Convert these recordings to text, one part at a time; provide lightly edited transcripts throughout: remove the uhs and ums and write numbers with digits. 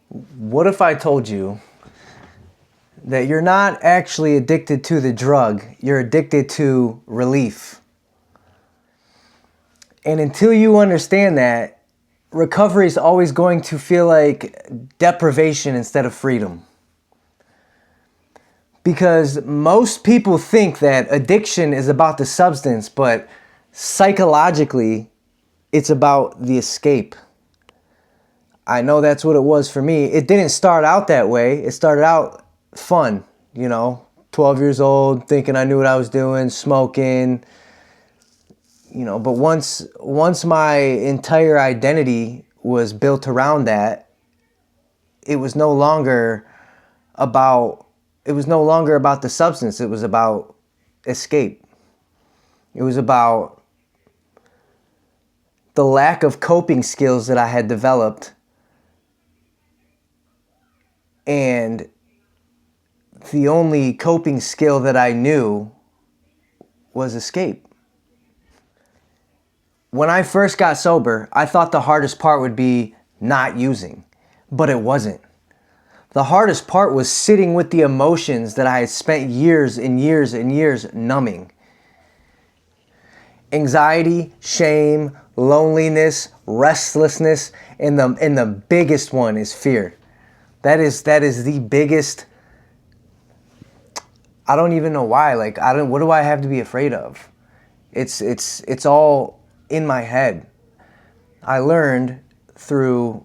What if I told you that you're not actually addicted to the drug, you're addicted to relief? And until you understand that, recovery is always going to feel like deprivation instead of freedom. Because most people think that addiction is about the substance, but psychologically, it's about the escape. I know that's what it was for me. It didn't start out that way. It started out fun, 12 years old, thinking I knew what I was doing, smoking, but once my entire identity was built around that, it was no longer about the substance. It was about escape. It was about the lack of coping skills that I had developed, and the only coping skill that I knew was escape. When I first got sober, I thought the hardest part would be not using, but it wasn't. The hardest part was sitting with the emotions that I had spent years and years and years numbing. Anxiety, shame, loneliness, restlessness, and the biggest one is fear. That is the biggest. I don't even know why. What do I have to be afraid of? It's all in my head. I learned through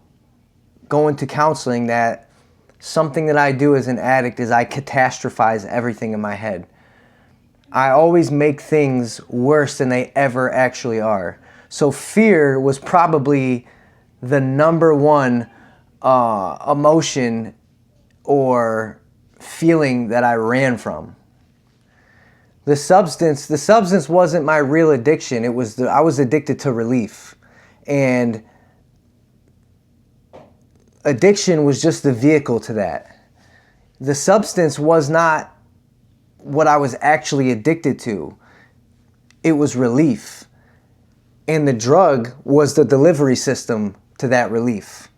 going to counseling that something that I do as an addict is I catastrophize everything in my head. I always make things worse than they ever actually are. So fear was probably the number one emotion or feeling that I ran from. The substance wasn't my real addiction. I was addicted to relief. And addiction was just the vehicle to that. The substance was not what I was actually addicted to. It was relief. And the drug was the delivery system to that relief.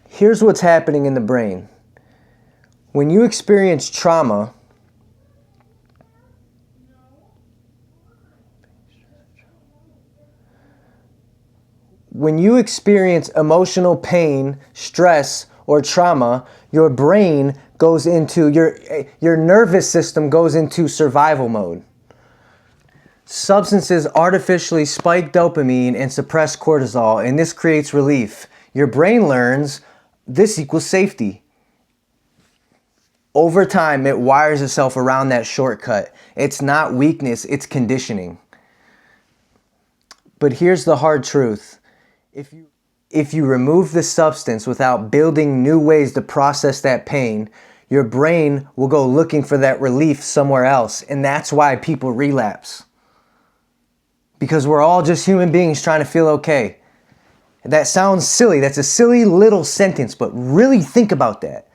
Here's what's happening in the brain. When you experience trauma, when you experience emotional pain, stress, or trauma, your brain goes into, your nervous system goes into survival mode. Substances artificially spike dopamine and suppress cortisol, and this creates relief. Your brain learns this equals safety. Over time, it wires itself around that shortcut. It's not weakness, it's conditioning. But here's the hard truth. If you remove the substance without building new ways to process that pain, your brain will go looking for that relief somewhere else. And that's why people relapse. Because we're all just human beings trying to feel okay. That sounds silly. That's a silly little sentence, but really think about that.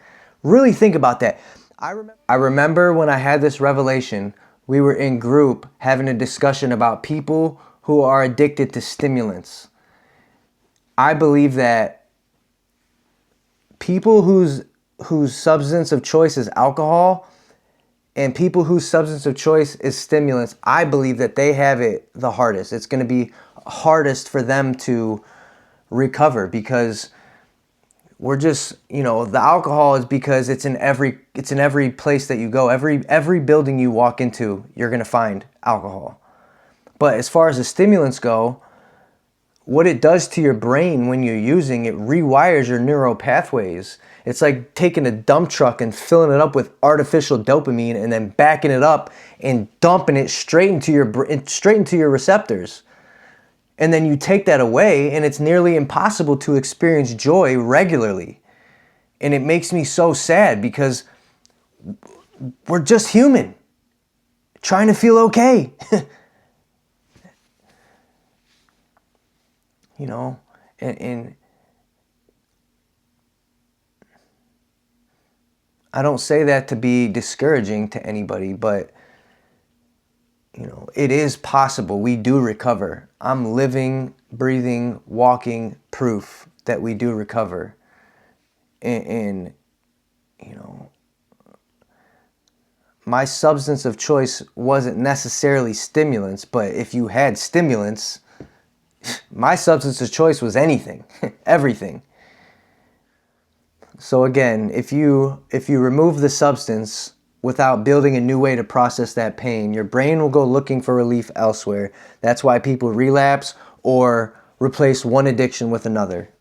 Really think about that. I remember when I had this revelation, we were in group having a discussion about people who are addicted to stimulants. I believe that people whose substance of choice is alcohol and people whose substance of choice is stimulants, I believe that they have it the hardest. It's going to be hardest for them to recover because we're just, the alcohol is because it's in every place that you go. Every building you walk into, you're going to find alcohol. But as far as the stimulants go, what it does to your brain when you're using it rewires your neural pathways. It's like taking a dump truck and filling it up with artificial dopamine and then backing it up and dumping it straight into your receptors. And then you take that away and it's nearly impossible to experience joy regularly. And it makes me so sad because we're just human trying to feel okay. And I don't say that to be discouraging to anybody, but it is possible. We do recover. I'm living, breathing, walking proof that we do recover. And my substance of choice wasn't necessarily stimulants, but if you had stimulants, my substance of choice was anything, everything. So again, if you remove the substance without building a new way to process that pain, your brain will go looking for relief elsewhere. That's why people relapse or replace one addiction with another.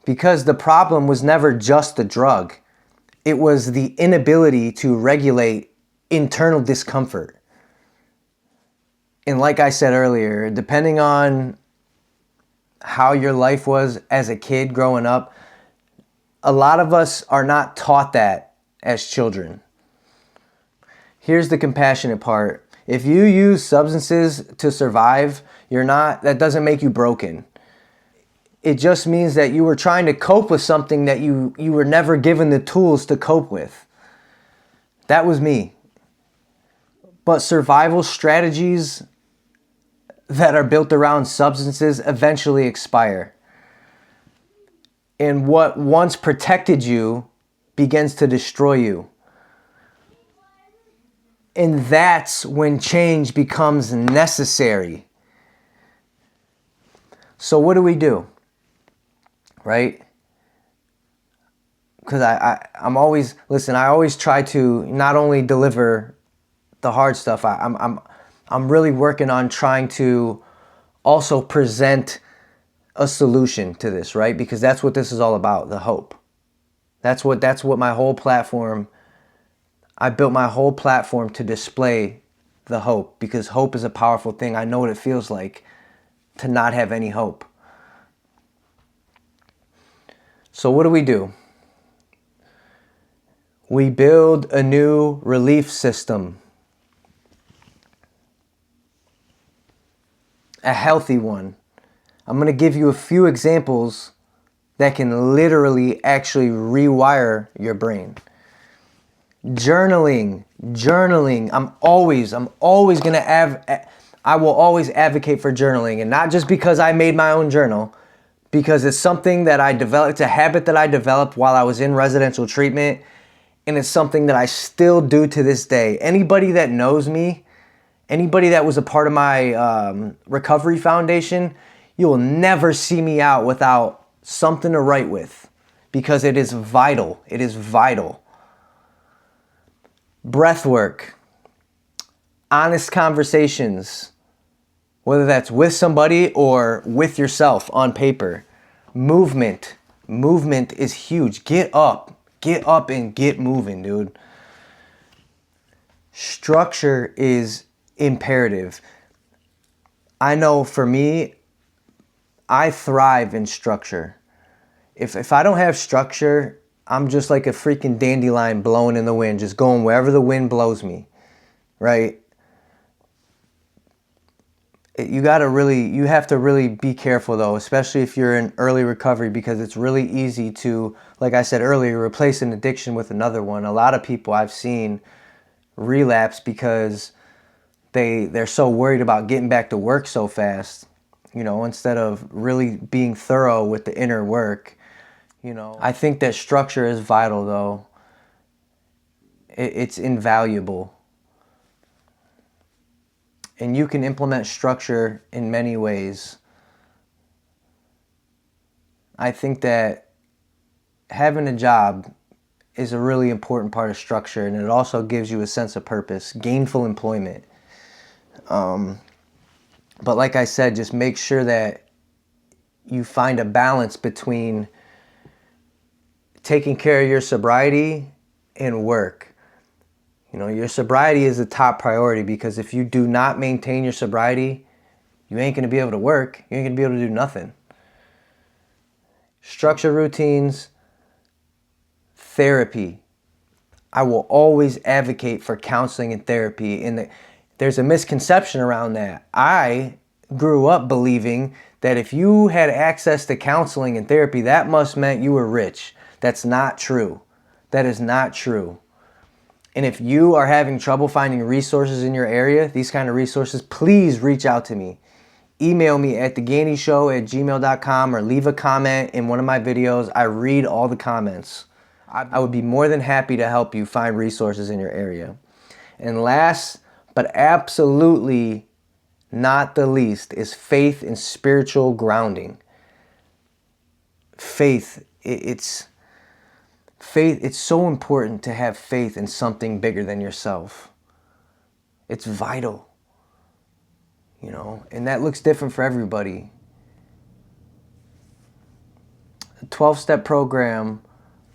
Because the problem was never just the drug. It was the inability to regulate internal discomfort. And like I said earlier, depending on how your life was as a kid growing up, a lot of us are not taught that as children. Here's the compassionate part. If you use substances to survive, that doesn't make you broken. It just means that you were trying to cope with something that you were never given the tools to cope with. That was me. But survival strategies that are built around substances eventually expire. And what once protected you begins to destroy you. And that's when change becomes necessary. So what do? Right? Because I always try to not only deliver the hard stuff, I'm really working on trying to also present a solution to this, right? Because that's what this is all about, the hope. That's what my whole platform, I built my whole platform to display the hope, because hope is a powerful thing. I know what it feels like to not have any hope. So what do? We build a new relief system. A healthy one. I'm going to give you a few examples that can literally actually rewire your brain. Journaling. I will always advocate for journaling, and not just because I made my own journal, because it's something that I developed, it's a habit that I developed while I was in residential treatment, and it's something that I still do to this day. Anybody that knows me, anybody that was a part of my recovery foundation, you will never see me out without something to write with, because it is vital. It is vital. Breath work, honest conversations, whether that's with somebody or with yourself on paper. Movement is huge. Get up and get moving, dude. Structure is imperative. I know for me, I thrive in structure. If I don't have structure, I'm just like a freaking dandelion blowing in the wind, just going wherever the wind blows me, right? You have to really be careful though, especially if you're in early recovery, because it's really easy to, like I said earlier, replace an addiction with another one. A lot of people I've seen relapse because they're so worried about getting back to work so fast, instead of really being thorough with the inner work. I think that structure is vital though. It's invaluable. And you can implement structure in many ways. I think that having a job is a really important part of structure, and it also gives you a sense of purpose, gainful employment. But like I said, just make sure that you find a balance between taking care of your sobriety and work. Your sobriety is the top priority, because if you do not maintain your sobriety, you ain't going to be able to work. You ain't going to be able to do nothing. Structure routines, therapy. I will always advocate for counseling and therapy. And there's a misconception around that. I grew up believing that if you had access to counseling and therapy, that must meant you were rich. That's not true. That is not true. And if you are having trouble finding resources in your area, these kind of resources, please reach out to me. Email me at thegandeeshow@gmail.com or leave a comment in one of my videos. I read all the comments. I would be more than happy to help you find resources in your area. And last, but absolutely not the least, is faith and spiritual grounding. Faith, it's so important to have faith in something bigger than yourself. It's vital, you know, and that looks different for everybody. The 12-step program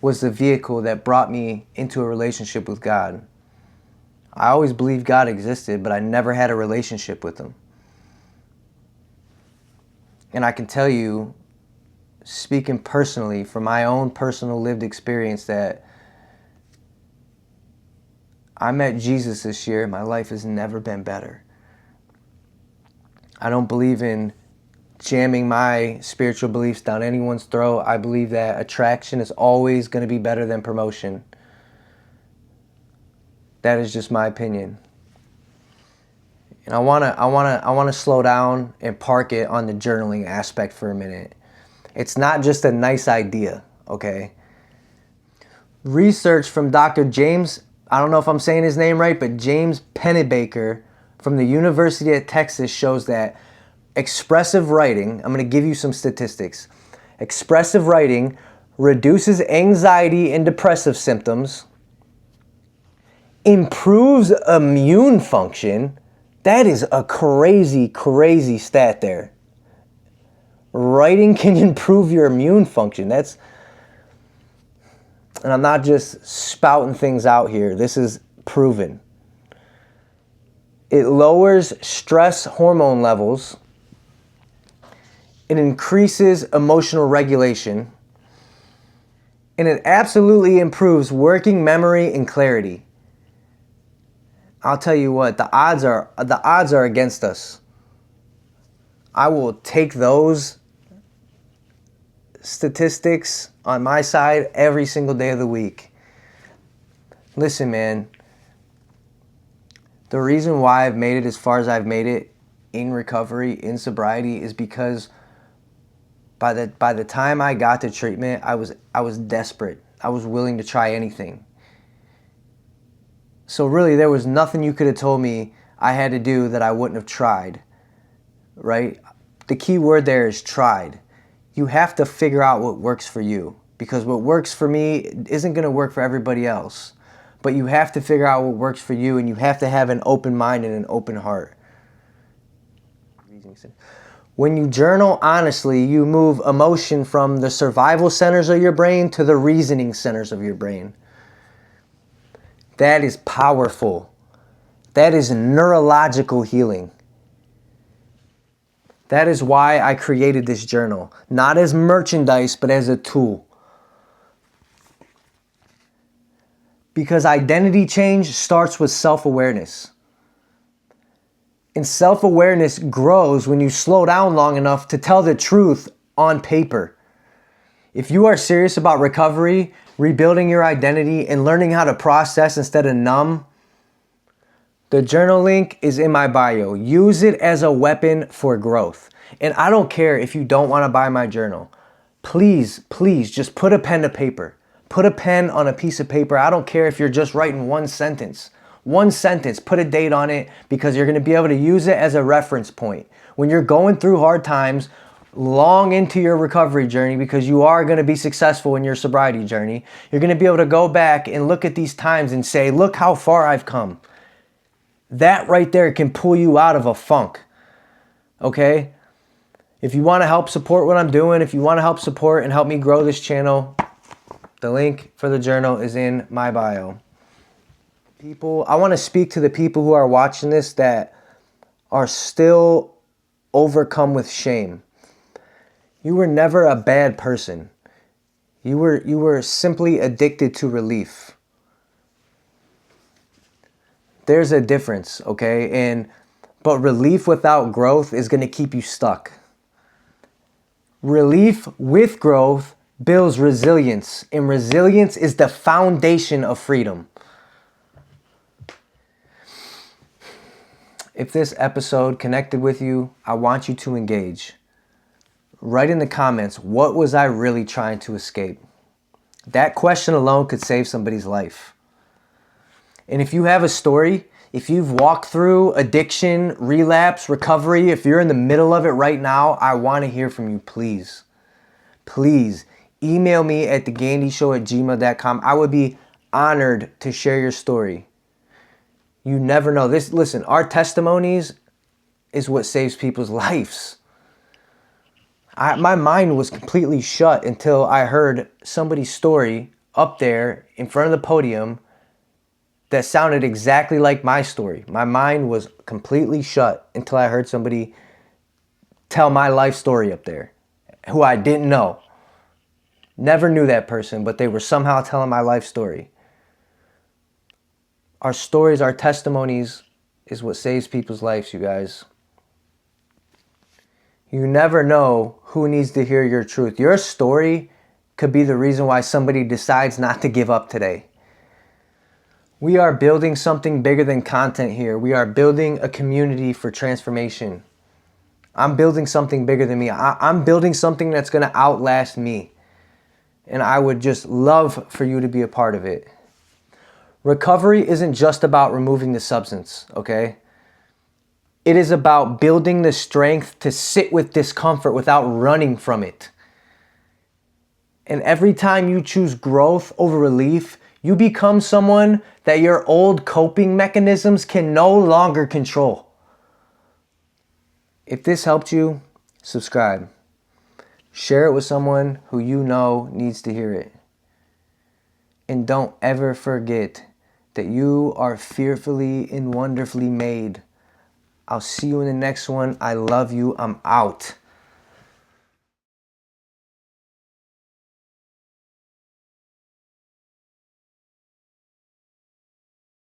was the vehicle that brought me into a relationship with God. I always believed God existed, but I never had a relationship with him. And I can tell you, speaking personally from my own personal lived experience, that I met Jesus this year. My life has never been better. I don't believe in jamming my spiritual beliefs down anyone's throat. I believe that attraction is always going to be better than promotion. That is just my opinion. And I want to slow down and park it on the journaling aspect for a minute. It's not just a nice idea, okay? Research from Dr. James, I don't know if I'm saying his name right, but James Pennebaker from the University of Texas shows that expressive writing, I'm going to give you some statistics. Expressive writing reduces anxiety and depressive symptoms, improves immune function. That is a crazy, crazy stat there. Writing can improve your immune function. And I'm not just spouting things out here. This is proven. It lowers stress hormone levels. It increases emotional regulation. And it absolutely improves working memory and clarity. I'll tell you what, the odds are against us. I will take those statistics on my side every single day of the week. Listen, man, the reason why I've made it as far as I've made it in recovery, in sobriety, is because by the time I got to treatment, I was desperate. I was willing to try anything. So really, there was nothing you could have told me I had to do that I wouldn't have tried, right? The key word there is tried. You have to figure out what works for you, because what works for me isn't going to work for everybody else. But you have to figure out what works for you, and you have to have an open mind and an open heart. When you journal honestly, you move emotion from the survival centers of your brain to the reasoning centers of your brain. That is powerful. That is neurological healing. That is why I created this journal. Not as merchandise, but as a tool. Because identity change starts with self-awareness. And self-awareness grows when you slow down long enough to tell the truth on paper. If you are serious about recovery, rebuilding your identity, and learning how to process instead of numb, the journal link is in my bio. Use it as a weapon for growth. And I don't care if you don't want to buy my journal. Please, please, just put a pen to paper. Put a pen on a piece of paper. I don't care if you're just writing one sentence. One sentence, put a date on it, because you're going to be able to use it as a reference point. When you're going through hard times, long into your recovery journey, because you are going to be successful in your sobriety journey, you're going to be able to go back and look at these times and say, look how far I've come. That right there can pull you out of a funk. Okay? If you want to help support what I'm doing, if you want to help support and help me grow this channel, the link for the journal is in my bio. I want to speak to the people who are watching this that are still overcome with shame. You were never a bad person. You were simply addicted to relief. There's a difference, okay? But relief without growth is going to keep you stuck. Relief with growth builds resilience, and resilience is the foundation of freedom. If this episode connected with you, I want you to engage. Write in the comments, what was I really trying to escape? That question alone could save somebody's life. And if you have a story, if you've walked through addiction, relapse, recovery, if you're in the middle of it right now, I want to hear from you, please. Please email me at thegandeeshow@gmail.com. I would be honored to share your story. You never know. Listen, our testimonies is what saves people's lives. My mind was completely shut until I heard somebody's story up there in front of the podium that sounded exactly like my story. My mind was completely shut until I heard somebody tell my life story up there, who I didn't know. Never knew that person, but they were somehow telling my life story. Our stories, our testimonies is what saves people's lives, you guys. You never know who needs to hear your truth. Your story could be the reason why somebody decides not to give up today. We are building something bigger than content here. We are building a community for transformation. I'm building something bigger than me. I'm building something that's going to outlast me. And I would just love for you to be a part of it. Recovery isn't just about removing the substance, okay? It is about building the strength to sit with discomfort without running from it. And every time you choose growth over relief, you become someone that your old coping mechanisms can no longer control. If this helped you, subscribe. Share it with someone who you know needs to hear it. And don't ever forget that you are fearfully and wonderfully made. I'll see you in the next one. I love you. I'm out.